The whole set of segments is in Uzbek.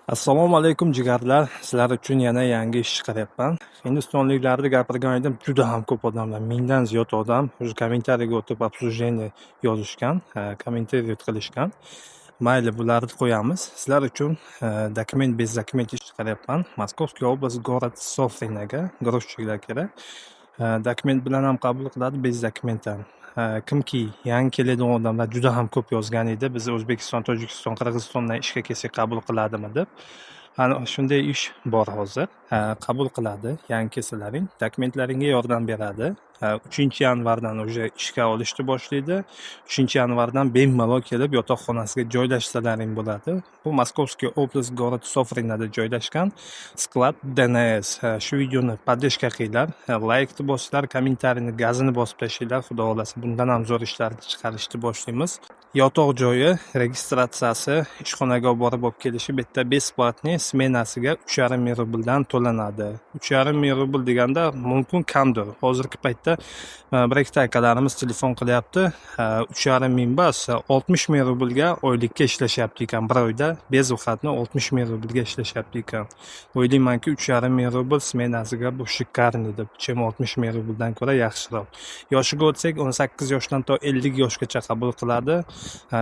Assalomu alaykum jigarlar. Sizlar uchun yana yangi ish chiqaryapman. Hindistonliklarni gapirgan edim, juda ham ko'p odamlar, mingdan ziyod odam o'sha kommentariyaga o'tib обсуждение yozishgan, kommentariy qilishgan. Mayli, bularni qo'yamiz. Sizlar uchun dokument bez dokument ish chiqaryapman. Moskovskiy oblast, город Sofrinaga грузчикlar kerak. Dokument bilan ham qabul qiladi, bez dokument ham. Kimki yangi keladigan odamlar juda ham ko'p yozgan edi, biz O'zbekiston, Tojikiston, Qirg'izistondan ishga kelsak qabul qiladimi deb. Ana shunday ish bor hozir. Qabul qiladi, yangi kelsalaring, dokumentlaringga yordam beradi. 3-yanvardan уже ishga olishni boshlaydi. 3-yanvardan bemalol kelib yotoqxonasiga joylashsalaring bo'ladi. Bu Moskovskiy oblast, город Sofrinada joylashgan sklad DNS. Shu videoni podдержка qilinglar, laykni bosinglar, kommentariyni gazini bosib tashlanglar. Xudo xohlasa bundan ham zo'r ishlarni chiqarishni boshlaymiz. Yotoq joyi, registratsiyasi, ishxonaga olib borib kelishi bitta бесплатный smenasiga 3,5 ming rubldan to'lanadi. 3,5 ming rubl deganda mumkin kamdir. Hozirgi paytda bir ikkita akalarimiz telefon qilyapti. 3,5 ming emas, 60 ming rublga oylikka ishlashyapti ekan. Bir oyda bez uxatni 60 ming rublga ishlashyapti ekan. O'ylaymanki 3,5 ming rubl smenasiga bu shikarniy deb, chem 60 ming rubldan ko'ra yaxshiroq. Yoshiga o'tsak 18 yoshdan to 50 yoshgacha qabul qiladi.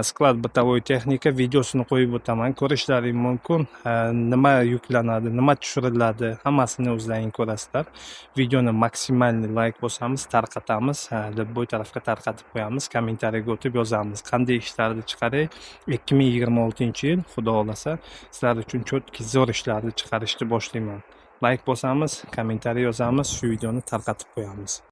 Sklad bытовой texnika videosini qo'yib o'taman, ko'rishlaring mumkin. Nima yuklanadi, nima tushiriladi, hammasini o'zlaring ko'rasizlar. Videoni maksimalniy layk bosamiz, tarqatamiz, bo'y tarafga tarqatib qo'yamiz, kommentariyaga o'tib yozamiz. Qanday ishlarni chiqaray? 2026-yil, xudo xolasa, sizlar uchun cho'tki zo'r ishlarni chiqarishni boshlayman. Layk bosamiz, kommentariy yozamiz, shu videoni tarqatib qo'yamiz.